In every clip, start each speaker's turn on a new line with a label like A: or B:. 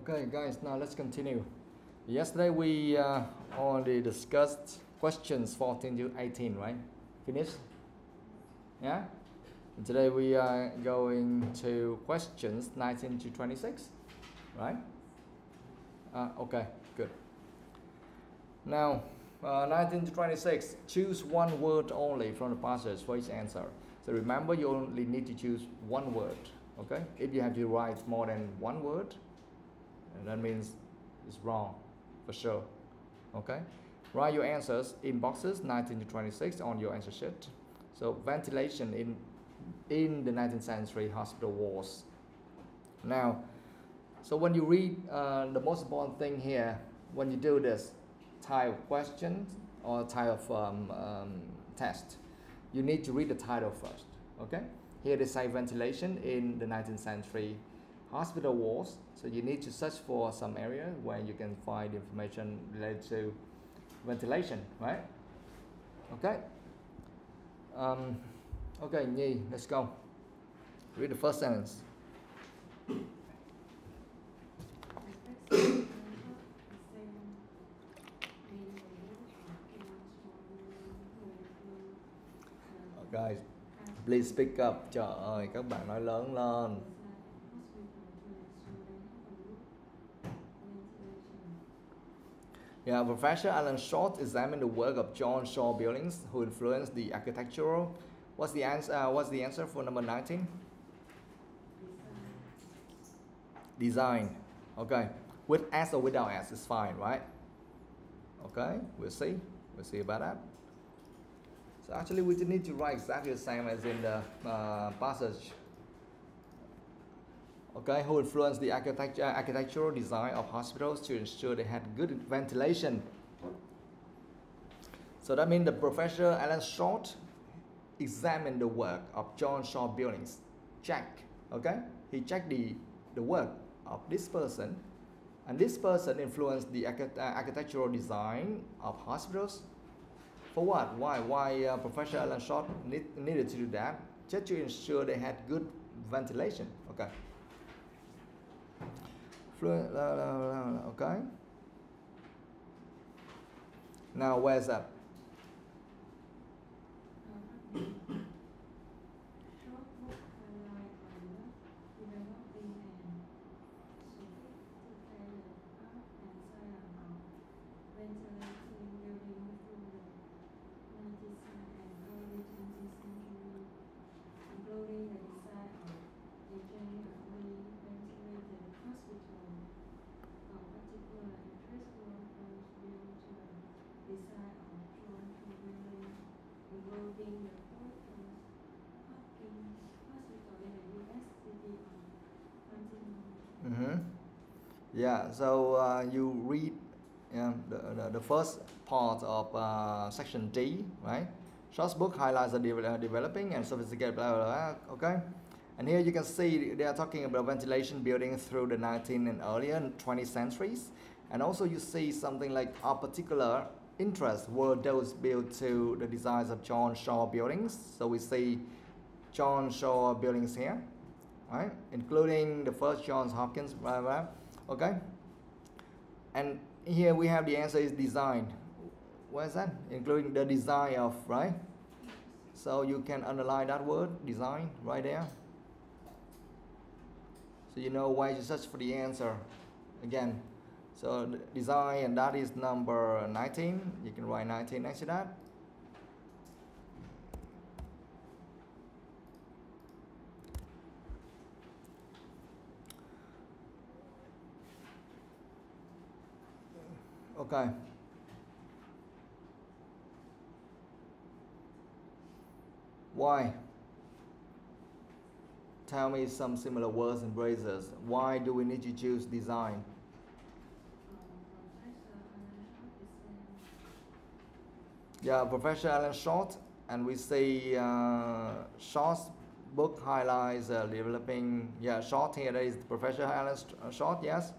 A: Okay, guys, now let's continue. Yesterday we already discussed questions 14 to 18, right? Finished? Yeah? And today we are going to questions 19 to 26, right? Okay, good. Now, 19 to 26, choose one word only from the passage for each answer. So remember, you only need to choose one word, okay? If you have to write more than one word, that means it's wrong, for sure, okay? Write your answers in boxes 19 to 26 on your answer sheet. So ventilation in the 19th century hospital walls. Now, so when you read, the most important thing here, when you do this type of question or type of test, you need to read the title first, okay? Here they say ventilation in the 19th century hospital walls. So you need to search for some area where you can find information related to ventilation, right? Okay. Okay, Nhi, let's go. Read the first sentence. Guys, please speak up. Trời ơi, các bạn nói lớn lên. Yeah, Professor Alan Short examined the work of John Shaw Billings, who influenced the architectural. What's the answer for number 19? Design. Okay, with S or without S is fine, right? Okay, we'll see about that. So actually we need to write exactly the same as in the passage. Okay, who influenced the architectural design of hospitals to ensure they had good ventilation. So that means the Professor Alan Short examined the work of John Shaw Billings. Check, okay? He checked the work of this person, and this person influenced the architectural design of hospitals. For what? Why Professor Alan Short needed to do that? Just to ensure they had good ventilation. Okay. Okay. Now where's that? Yeah, so you read the first part of section D, right? Short's book highlights the developing and sophisticated, blah, blah, blah, okay? And here you can see they are talking about ventilation building through the 19th and earlier 20th centuries. And also you see something like of particular interest were those built to the designs of John Shaw buildings. So we see John Shaw buildings here, right? Including the first Johns Hopkins, blah, blah, blah. Okay, and here we have the answer is design. What is that? Including the design of, right? So you can underline that word, design, right there. So you know why you search for the answer again. So design, and that is number 19. You can write 19 next to that. Okay. Why? Tell me some similar words and phrases. Why do we need to choose design? Yeah, Professor Alan Short, and we see Short's book highlights developing. Yeah, Short here is Professor Alan Short. Yes.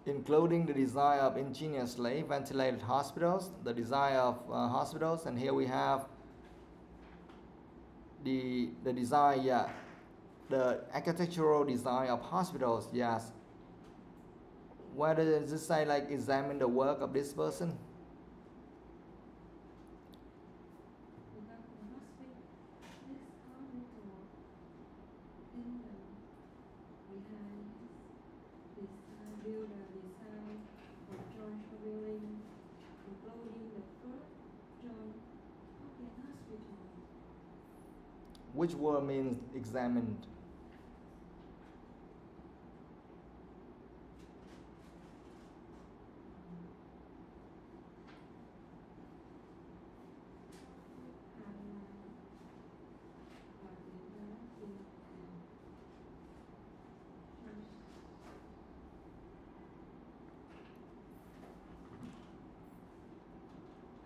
A: including the design of ingeniously ventilated hospitals, the design of hospitals, and here we have the design, yeah, the architectural design of hospitals, yes. Where does it say like examine the work of this person? Which word means examined?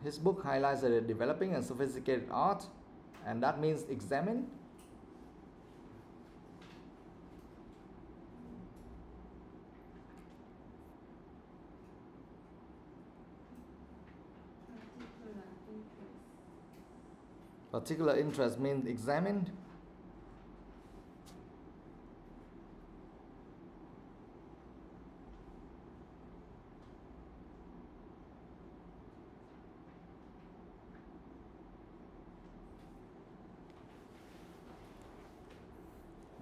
A: His book highlights the developing and sophisticated art, and that means examine. Particular interest means examined.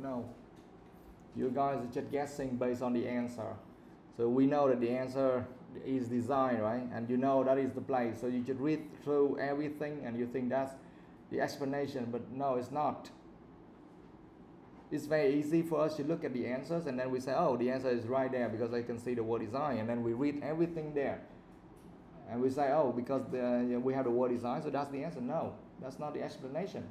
A: No. You guys are just guessing based on the answer. So we know that the answer is design, right? And you know that is the place. So you should read through everything and you think that's the explanation, but no, it's not. It's very easy for us to look at the answers and then we say, oh, the answer is right there because I can see the word design, and then we read everything there. And we say, oh, because we have the word design, so that's the answer. No, that's not the explanation.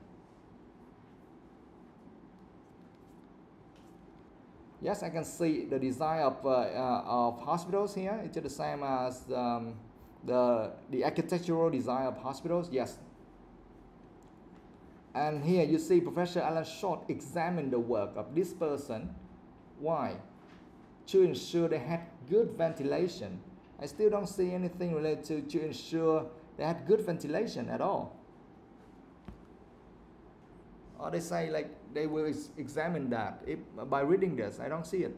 A: Yes, I can see the design of hospitals here. It's the same as the architectural design of hospitals. Yes. And here you see Professor Alan Short examined the work of this person. Why? To ensure they had good ventilation. I still don't see anything related to ensure they had good ventilation at all. Or they say like they will examine that by reading this. I don't see it.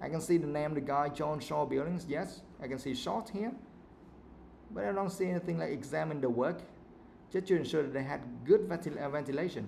A: I can see the name, the guy, John Shaw Buildings. Yes, I can see Short here. But I don't see anything like examine the work. Just to ensure that they had good ventilation.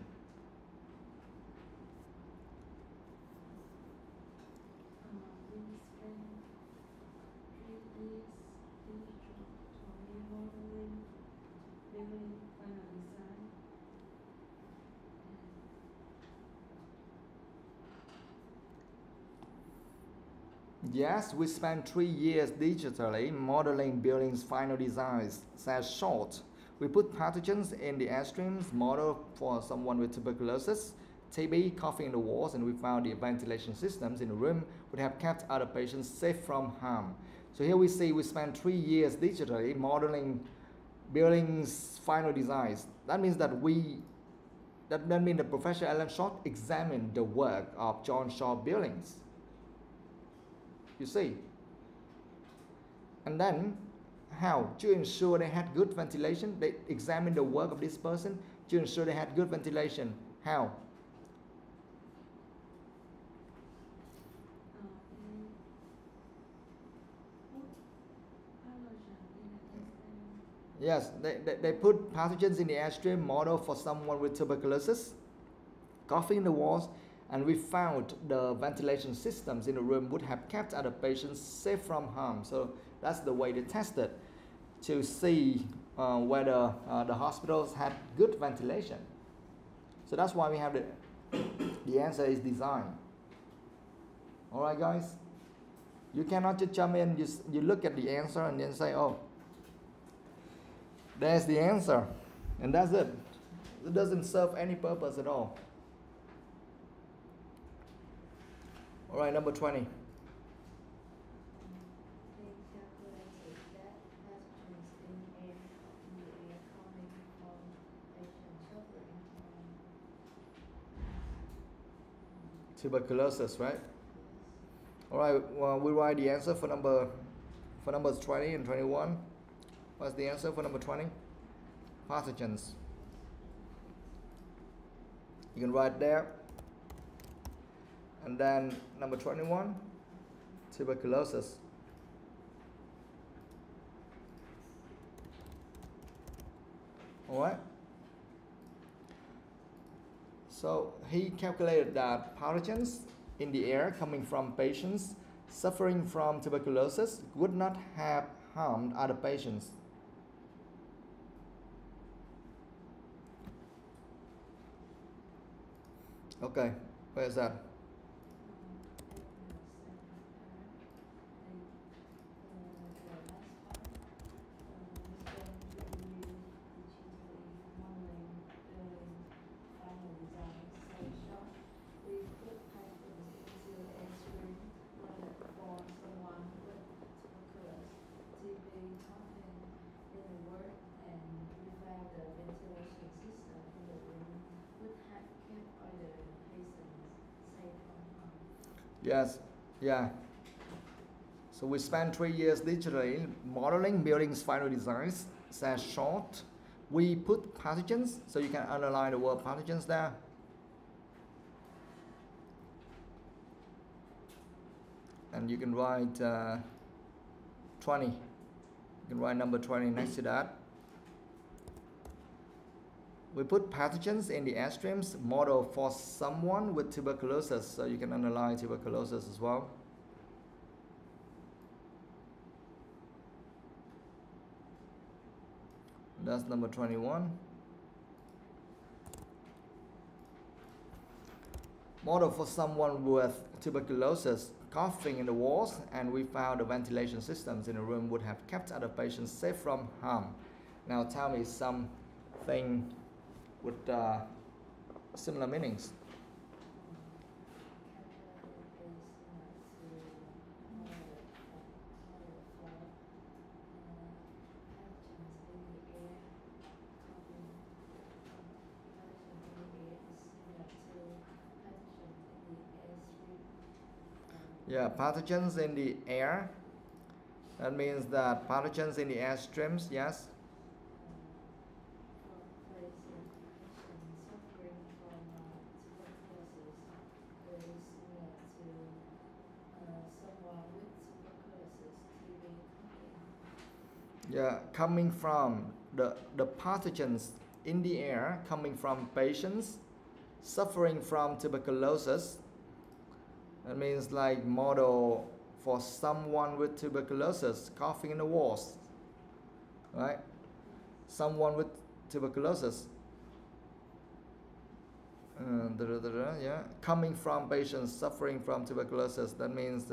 A: Yes, we spent 3 years digitally modeling buildings' final designs, says Short. We put pathogens in the airstreams model for someone with tuberculosis, TB, coughing in the walls, and we found the ventilation systems in the room would have kept other patients safe from harm. So here we see we spent 3 years digitally modeling buildings' final designs. That means that that means that Professor Alan Short examined the work of John Shaw Buildings. You see? And then how? To ensure they had good ventilation. They examined the work of this person to ensure they had good ventilation. How? Yes, they put pathogens in the airstream model for someone with tuberculosis, coughing in the walls, and we found the ventilation systems in the room would have kept other patients safe from harm. So that's the way they tested to see whether the hospitals had good ventilation. So that's why we have the answer is design. All right, guys? You cannot just jump in, you look at the answer and then say, oh, there's the answer, and that's it. It doesn't serve any purpose at all. All right, number 20. Tuberculosis, right? All right, well, we write the answer for numbers 20 and 21. What's the answer for number 20? Pathogens. You can write there. And then number 21, tuberculosis. All right. So he calculated that pathogens in the air coming from patients suffering from tuberculosis would not have harmed other patients. Okay, where is that? Yes, yeah. So we spent 3 years digitally modeling, building final designs. Says short. We put pathogens, so you can underline the word pathogens there. And you can write 20. You can write number 20 next to that. We put pathogens in the airstreams model for someone with tuberculosis, so you can underline tuberculosis as well. That's number 21. Model for someone with tuberculosis coughing in the walls, and we found the ventilation systems in the room would have kept other patients safe from harm. Now tell me something with similar meanings. Yeah, pathogens in the air. That means that pathogens in the airstreams, yes. Yeah, coming from the pathogens in the air coming from patients suffering from tuberculosis. That means like model for someone with tuberculosis coughing in the walls, right? Someone with tuberculosis. Yeah, coming from patients suffering from tuberculosis. That means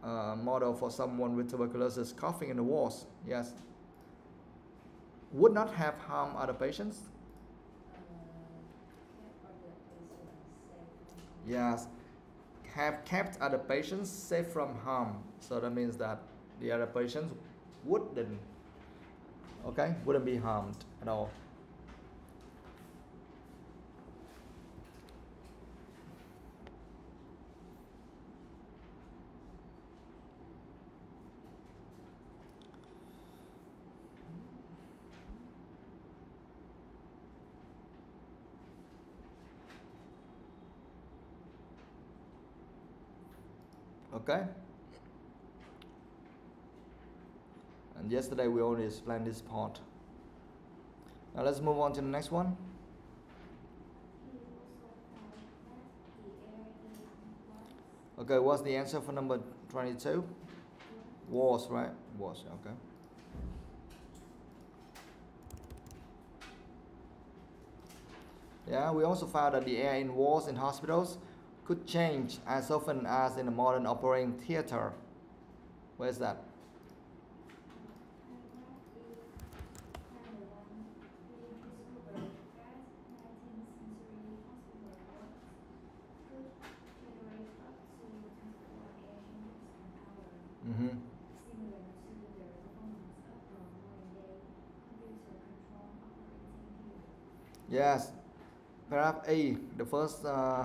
A: model for someone with tuberculosis coughing in the walls. Yes. Would not have harmed other patients. Yes. Have kept other patients safe from harm. So that means that the other patients wouldn't be harmed at all. Okay. And yesterday we already explained this part. Now let's move on to the next one. Okay, what's the answer for number 22? Was, right? Was, okay. Yeah, we also found that the air in wards and hospitals could change as often as in a modern operating theater. Where's that? Mm-hmm. Yes. Paragraph A, the first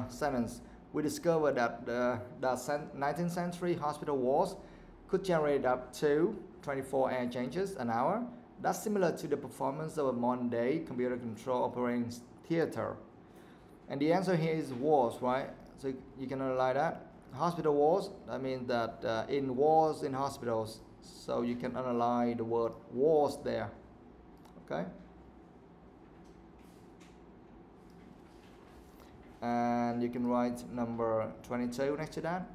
A: sentence. we discovered that the 19th century hospital walls could generate up to 24 air changes an hour. That's similar to the performance of a modern day computer control operating theater. And the answer here is walls, right? So you can underline that. Hospital walls, that means that in walls in hospitals. So you can underline the word walls there. Okay? And you can write number 22 next to that.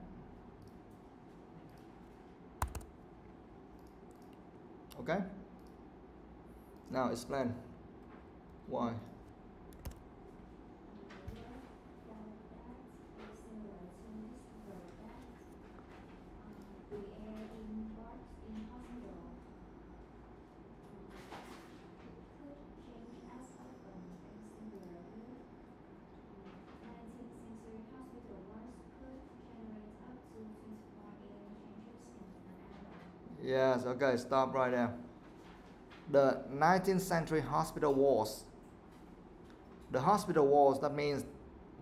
A: Okay? Now explain why. Yes, okay, stop right there. The 19th century hospital walls. The hospital walls, that means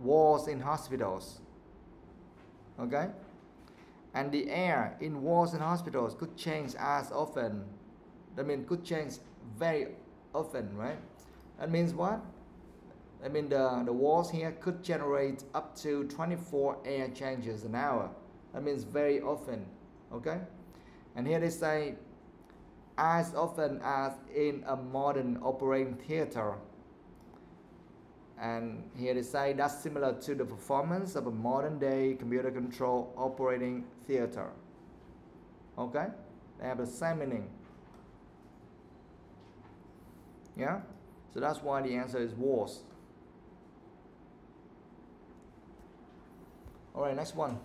A: walls in hospitals. Okay? And the air in walls in hospitals could change as often. That means could change very often, right? That means what? I mean the walls here could generate up to 24 air changes an hour. That means very often. Okay? And here they say as often as in a modern operating theater. And here they say that's similar to the performance of a modern day computer control operating theater. Okay? They have the same meaning. Yeah? So that's why the answer is was. Alright, next one.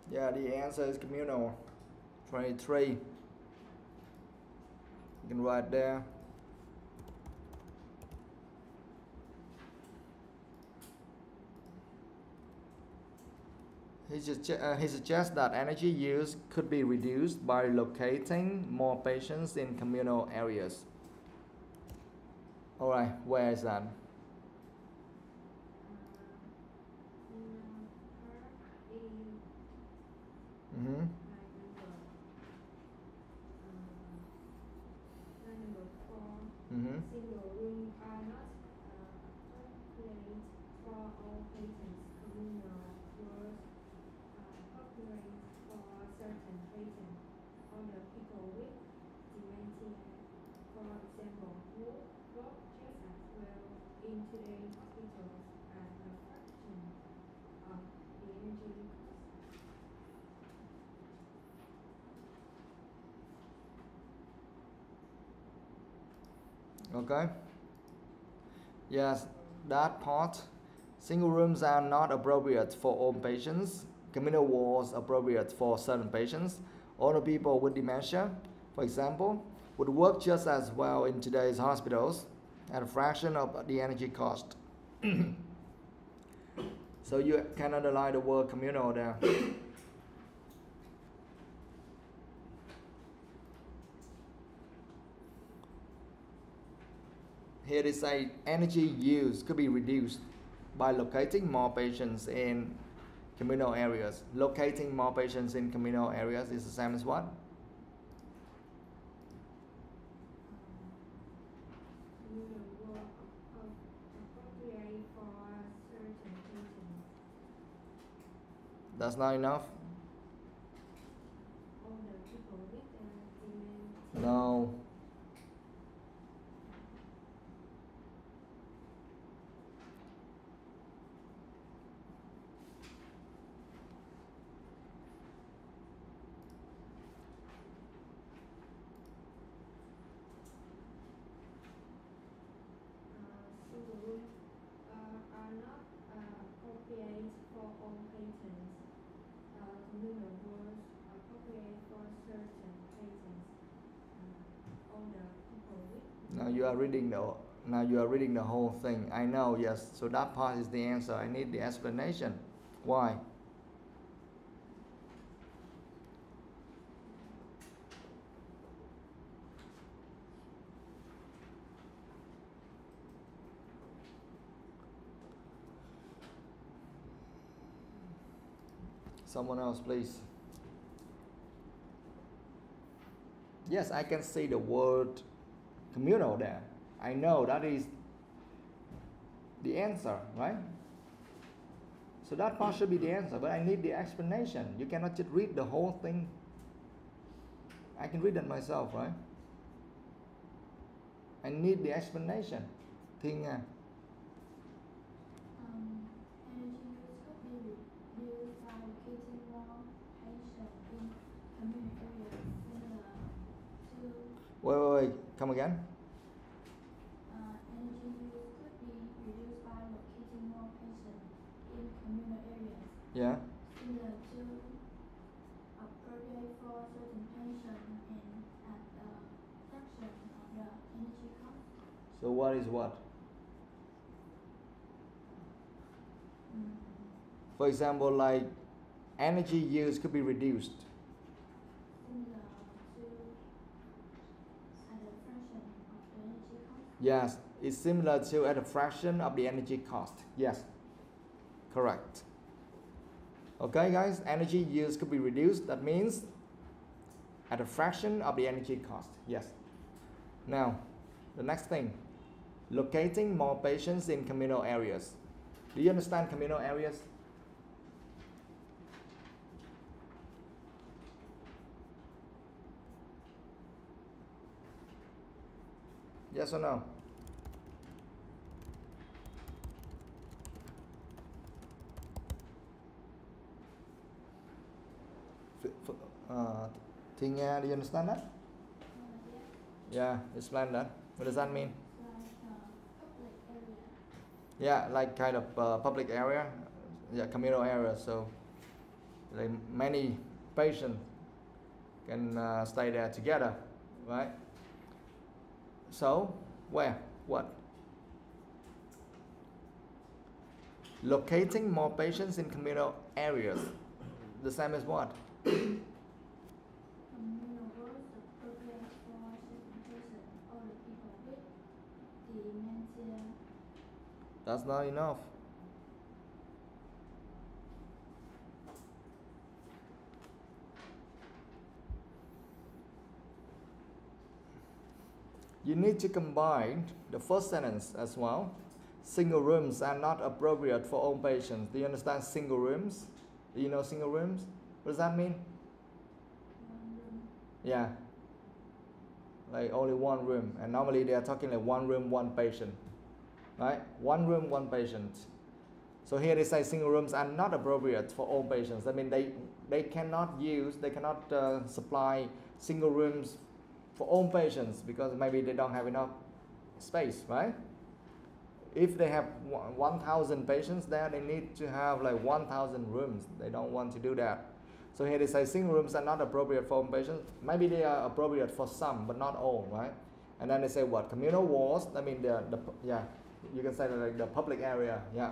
A: Yeah, the answer is communal. 23. You can write there. He suggests that energy use could be reduced by locating more patients in communal areas. Alright, where is that? Mm-hmm. Mm-hmm.
B: Single room are not appropriate for all patients. Communal wards are appropriate for certain patients. Older people with dementia, for example, who work just as well in today's hospitals as a fraction of the energy cost.
A: Okay. Yes, that part. Single rooms are not appropriate for all patients. Communal wards appropriate for certain patients. Older people with dementia, for example, would work just as well in today's hospitals at a fraction of the energy cost. So you can underline the word communal there. Here they say energy use could be reduced by locating more patients in communal areas. Locating more patients in communal areas is the same as what?
B: Appropriate for certain patients.
A: That's not enough?
B: Older people with dementia.
A: No.
B: Single rooms are not appropriate for all patients. Communal wards are appropriate for certain patients. Older people with.
A: Now you are reading the whole thing. I know, yes. So that part is the answer. I need the explanation. Why? Someone else, please. Yes, I can see the word communal there. I know that is the answer, right? So that part should be the answer, but I need the explanation. You cannot just read the whole thing. I can read that myself, right? I need the explanation. Thing
B: Energy use could be reduced by locating more patients in community areas similar to.
A: Wait, come again.
B: Energy use could be reduced by locating more patients in communal areas.
A: Yeah.
B: Similar to appropriate for certain patients and at a fraction of the energy cost.
A: So what is what? For example, like energy use could be reduced.
B: Similar to at a fraction of the energy cost.
A: Yes, it's similar to at a fraction of the energy cost. Yes, correct. Okay, guys, energy use could be reduced. That means at a fraction of the energy cost. Yes. Now, the next thing, locating more patients in communal areas. Do you understand communal areas? Yes or no? Tinga, do you understand that? Yeah, explain that. What does that mean?
B: Public area.
A: Yeah, like kind of public area, yeah, communal area. So, like many patients can stay there together, right? So, where? What? Locating more patients in communal areas. The same as what?
B: Communal works appropriate for certain persons or the people with dementia.
A: That's not enough. You need to combine the first sentence as well. Single rooms are not appropriate for all patients. Do you understand single rooms? Do you know single rooms? What does that mean?
B: One room.
A: Yeah. Like only one room. And normally they are talking like one room, one patient. Right? One room, one patient. So here they say single rooms are not appropriate for all patients. I mean they cannot supply single rooms for all patients because maybe they don't have enough space, right? If they have 1,000 patients there, they need to have like 1,000 rooms. They don't want to do that. So here they say single rooms are not appropriate for all patients. Maybe they are appropriate for some, but not all, right? And then they say what? Communal walls, I mean you can say that like the public area, yeah.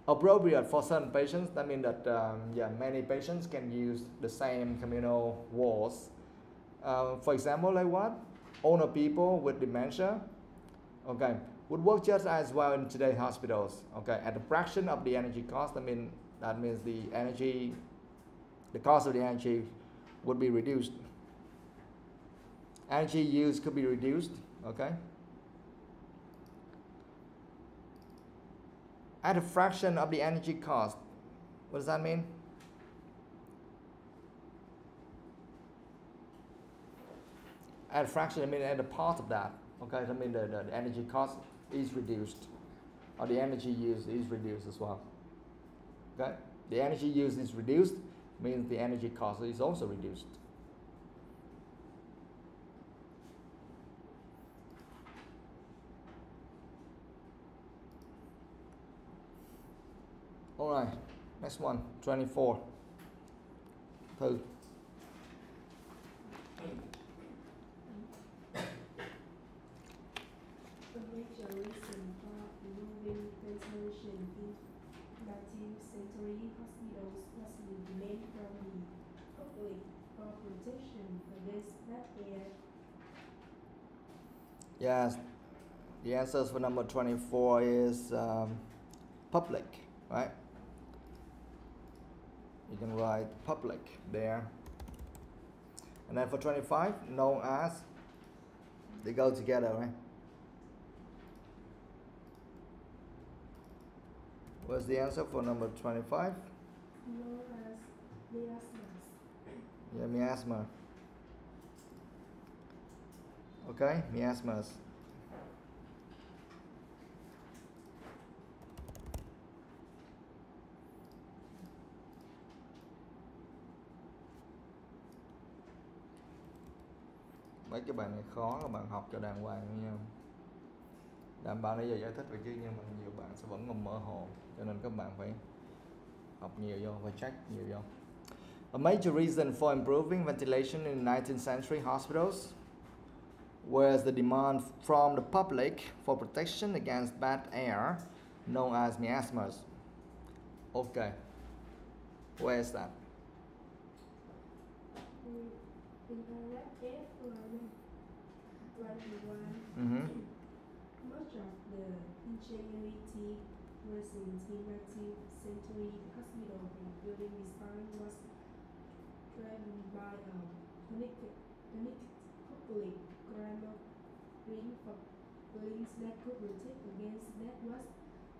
A: Appropriate for certain patients, that means that many patients can use the same communal walls. For example, like what? Older people with dementia, okay, would work just as well in today's hospitals, okay, at a fraction of the energy cost. I mean, that means the cost of the energy would be reduced. Energy use could be reduced, okay. At a fraction of the energy cost. What does that mean? At a fraction, I mean at a part of that. Okay, I mean the energy cost is reduced, or the energy use is reduced as well. Okay, the energy use is reduced means the energy cost is also reduced. All right, next one, 24. Thư.
C: A major reason for removing ventilation is
B: 19th century hospitals was demand from the public for protection against bad air.
A: Yes, the answers for number 24 is public, right? You can write public there. And then for 25, known as, they go together, right? What's the answer for number 25?
B: Known as miasmas.
A: Yeah, miasma. Okay, miasmas. Mấy cái bài này khó, các bạn học cho đàng hoàng nha. Đảm bảo nãy giờ giải thích rồi chứ, nhưng mà nhiều bạn sẽ vẫn còn mơ hồ, cho nên các bạn phải học nhiều vô, phải check nhiều vô. A major reason for improving ventilation in 19th century hospitals was the demand from the public for protection against bad air, known as miasmas. Okay, where is that?
B: In paragraph F, line 1.
A: Mm-hmm.
B: Much of the ingenuity present in 19th century hospital and building design was driven by a connected public grammar ring for buildings that could protect against that was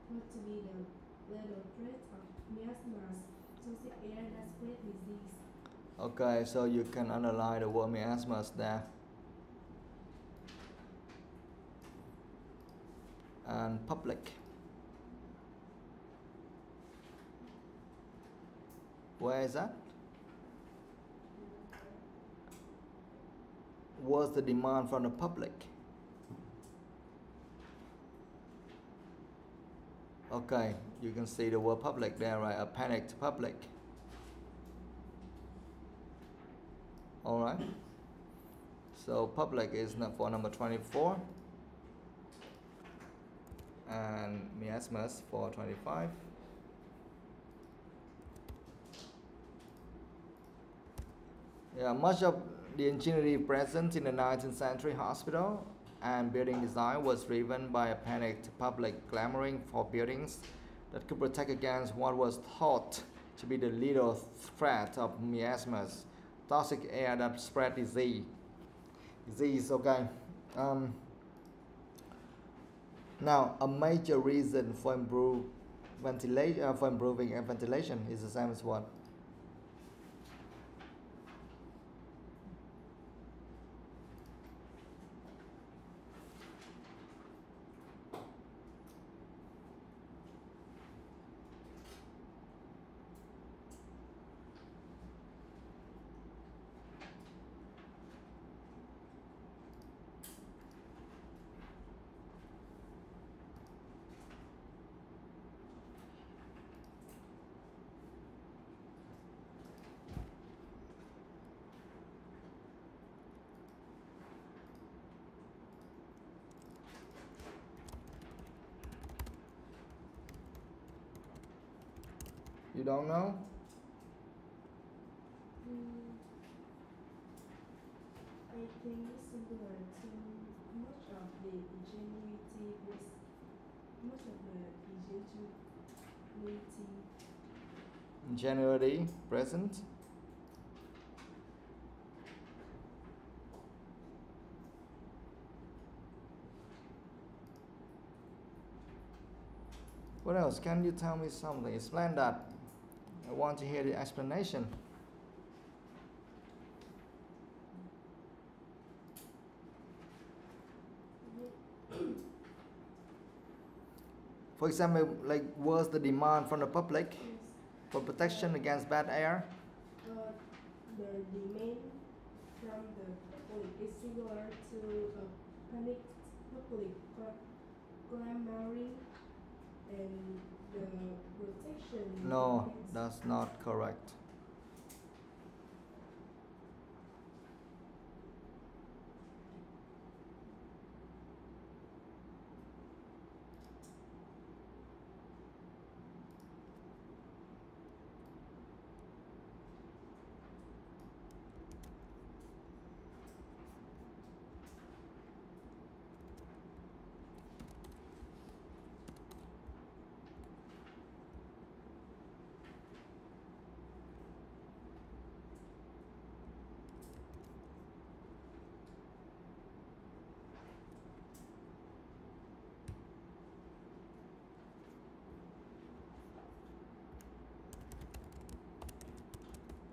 B: thought to be the lethal threat of miasmas, toxic air that spread disease.
A: Okay, so you can underline the word miasmas there. And public. Where is that? Was the demand from the public? Okay, you can see the word public there, right? A panicked public. All right. So public is not for number 24. And miasmas for 25. Yeah, much of the ingenuity present in the 19th century hospital and building design was driven by a panicked public clamoring for buildings that could protect against what was thought to be the lethal threat of miasmas, toxic air that spread disease. Okay. Now, a major reason for improving ventilation is the same as what? You don't know?
B: I think similar to much of the ingenuity
A: Ingenuity present. What else? Can you tell me something? Explain that. I want to hear the explanation. For example, like, was the demand from the public for protection against bad air?
B: The demand from the public is similar to a panicked public clamoring and the protection.
A: No, that's not correct.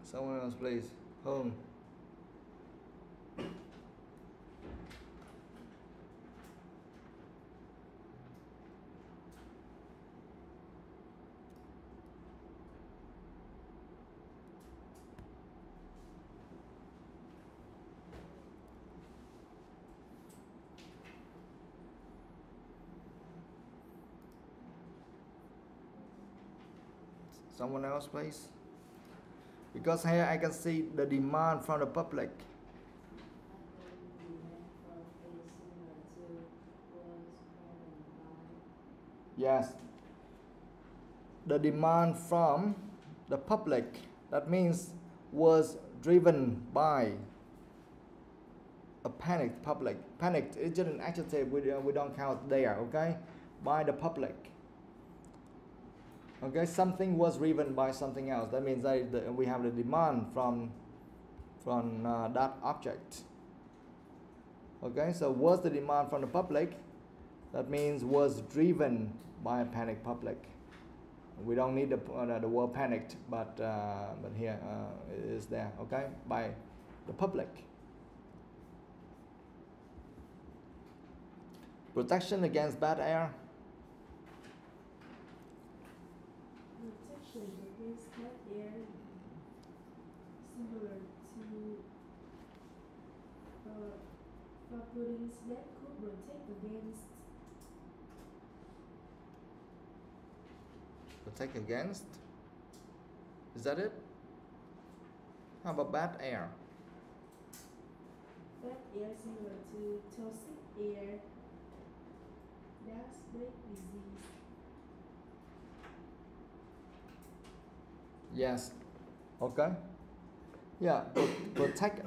A: Someone else, please. Home. Someone else, please. Because here I can see the demand from the public. Yes. The demand from the public, that means was driven by a panicked public. Panicked is just an adjective, we don't count there, okay? By the public. Okay, something was driven by something else. That means we have the demand from that object. Okay, so was the demand from the public? That means was driven by a panicked public. We don't need the word panicked, but here it is there. Okay, by the public. Protection against bad air.
B: Protection against bad air, similar to properties that could protect against.
A: Protect against. Is that it? How about bad air?
B: Bad air similar to toxic air, dust, break disease.
A: Yes. Okay. Yeah. Protect.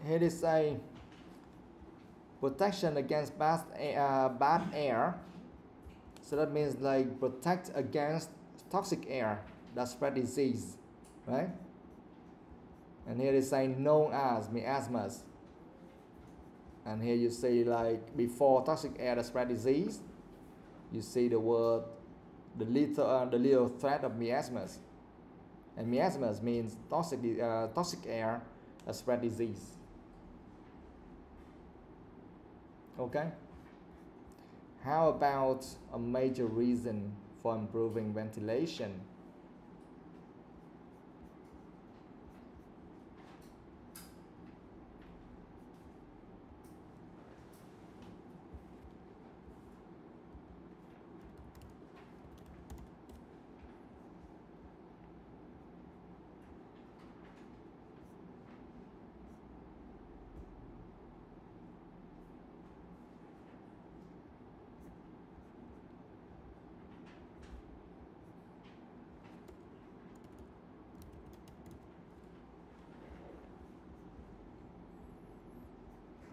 A: Here is a protection against bad air. So that means like protect against toxic air that spread disease, right? And here is saying known as miasmas. And here you see like before toxic air that spread disease, you see the word the little thread of miasmas. And miasmas means toxic air that spread disease. Okay. How about a major reason for improving ventilation?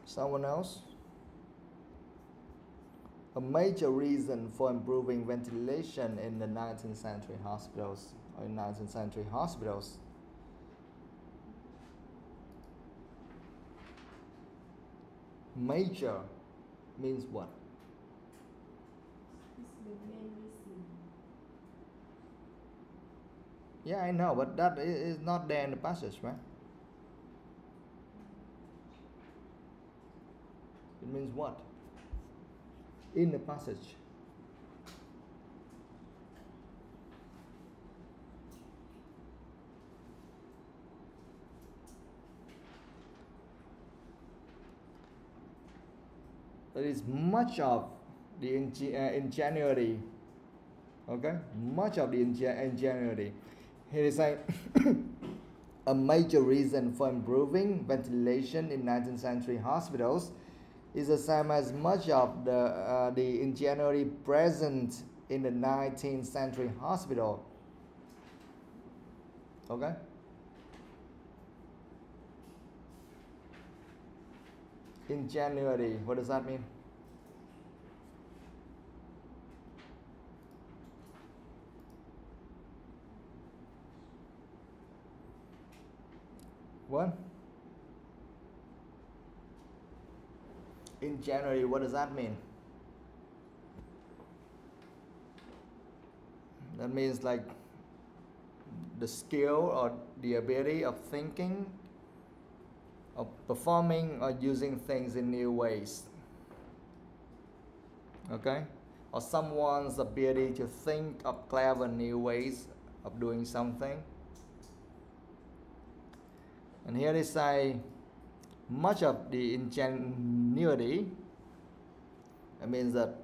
A: Someone else? A major reason for improving ventilation in the 19th century hospitals or in 19th century hospitals. Major means what?
B: It's the main reason.
A: Yeah, I know, but that is not there in the passage, right? It means what? In the passage. There is much of the ingenuity. Okay? Much of the ingenuity. Here is a major reason for improving ventilation in 19th century hospitals is the same as much of the ingenuity present in the 19th century hospital. Okay? Ingenuity, what does that mean? What? Ingenuity, what does that mean? That means like the skill or the ability of thinking, of performing or using things in new ways. Okay? Or someone's ability to think of clever new ways of doing something. And here they say much of the ingenuity. It means that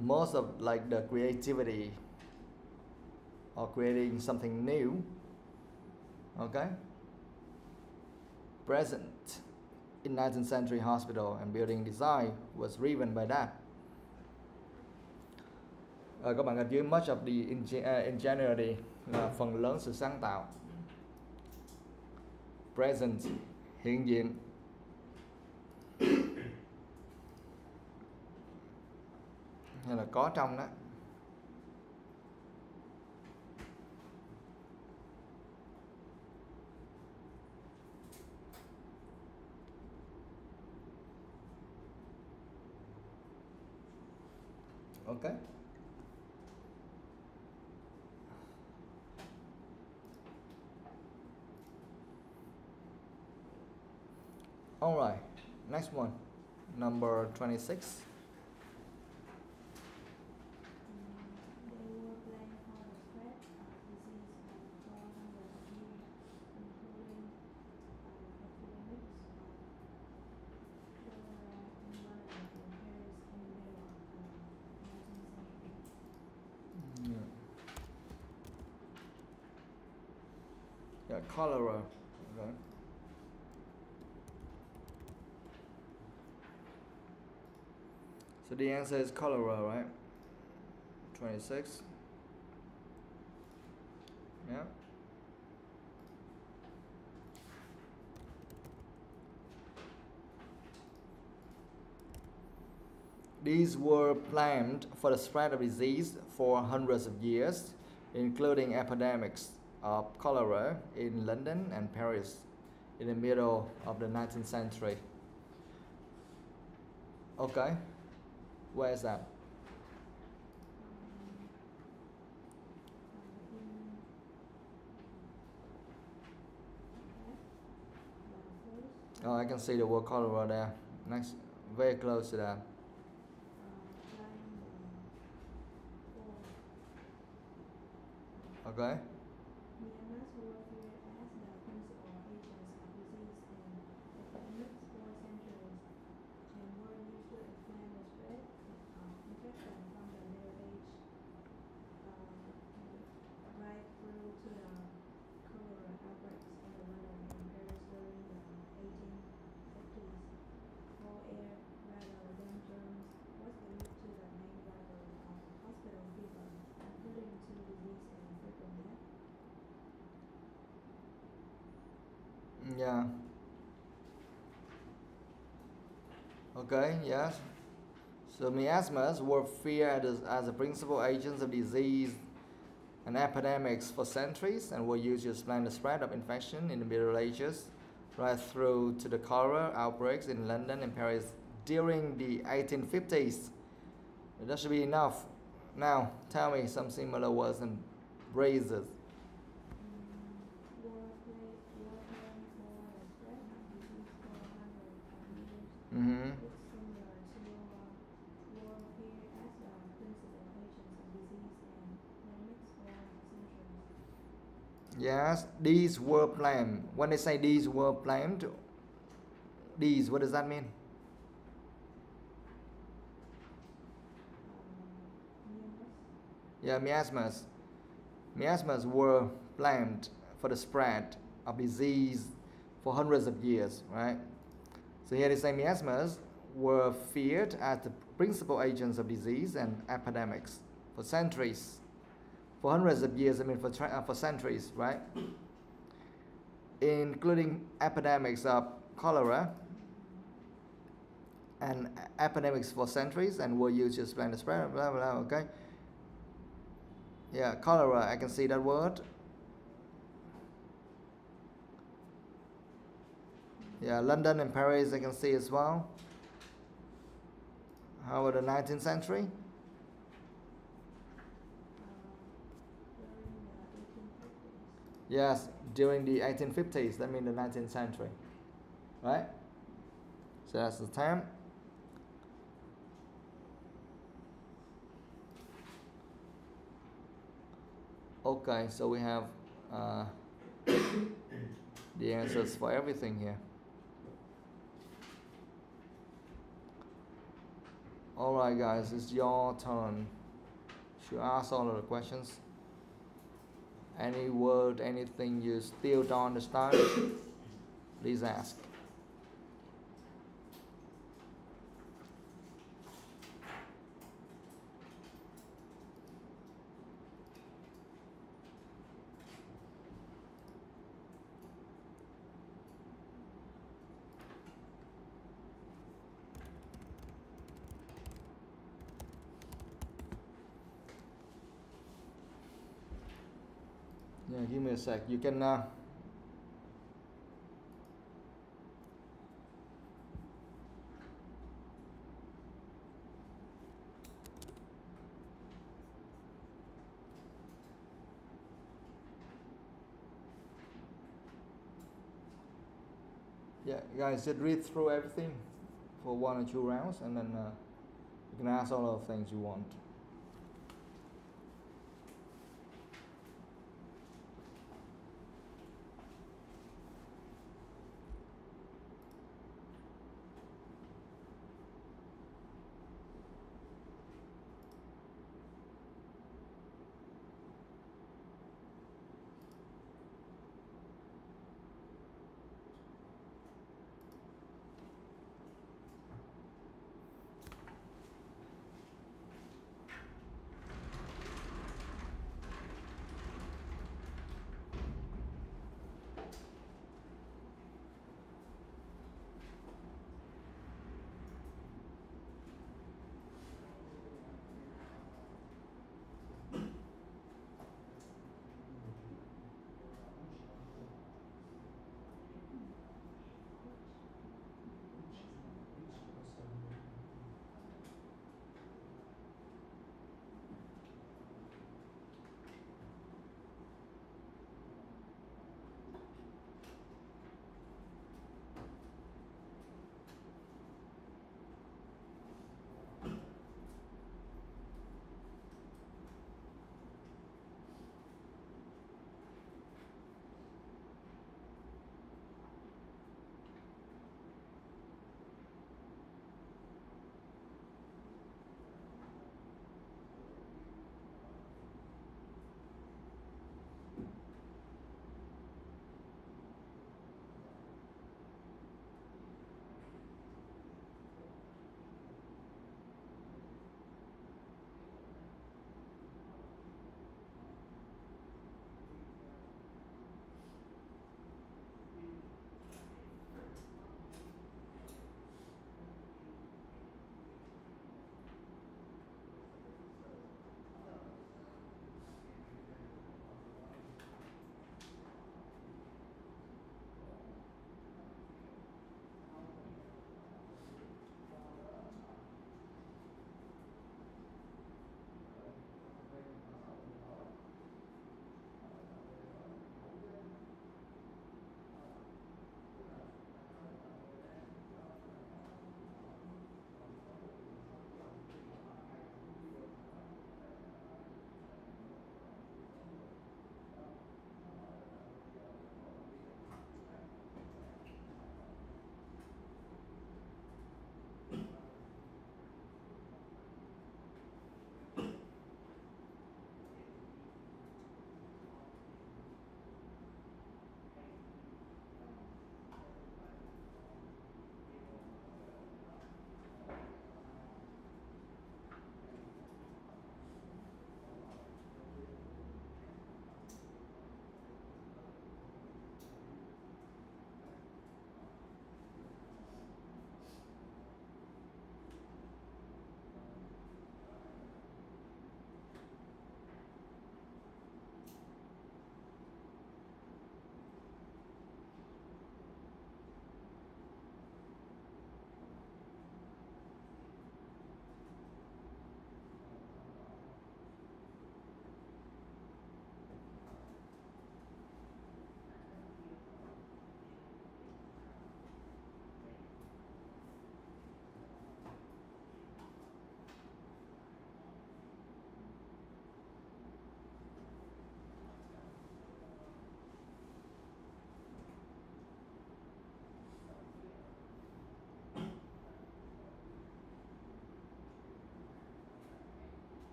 A: most of like the creativity or creating something new, okay, present in 19th century hospital and building design was driven by that. Các bạn gạch dưới much of the ingenuity là phần lớn sự sáng tạo. Present, hiện diện. Hay là có trong đó. Okay. All right, next one, number 26. Yeah, cholera. Okay. So the answer is cholera, right? 26. Yeah. These were blamed for the spread of disease for hundreds of years, including epidemics of cholera in London and Paris in the middle of the 19th century. Okay, where is that? Oh, I can see the word cholera there. Next, very close to that. Okay. Yeah. Okay, yes. So miasmas were feared as the principal agents of disease and epidemics for centuries and were used to explain the spread of infection in the Middle Ages right through to the cholera outbreaks in London and Paris during the 1850s. That should be enough. Now, tell me some similar words and phrases. Mm-hmm. Yes, these were blamed. When they say these were blamed, these, what does that mean? Yeah, miasmas. Miasmas were blamed for the spread of disease for hundreds of years, right? So here they say miasmas were feared as the principal agents of disease and epidemics for centuries. For hundreds of years, I mean for centuries, right? Including epidemics of cholera and epidemics for centuries and were used to explain the spread, blah, blah, blah, okay? Yeah, cholera, I can see that word. Yeah, London and Paris I can see as well. How about the 19th century? Yes, during the 1850s, that means the 19th century, right? So that's the time. Okay, so we have the answers for everything here. Alright guys, it's your turn to ask all of the questions. Any word, anything you still don't understand, please ask. Yeah, give me a sec. You can yeah, guys, just read through everything for 1 or 2 rounds, and then you can ask all of the things you want.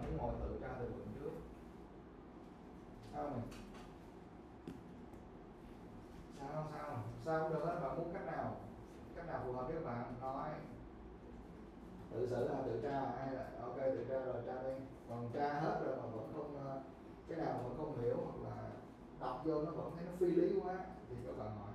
A: muốn ngồi tự tra từ vựng trước. Sao này? Sao không được hết, bạn muốn cách nào phù hợp với các bạn nói. Tự xử là tự tra hay là ok tự tra rồi tra đi, còn tra hết rồi mà vẫn không cái nào vẫn không hiểu hoặc là đọc vô nó vẫn thấy nó phi lý quá thì các bạn hỏi.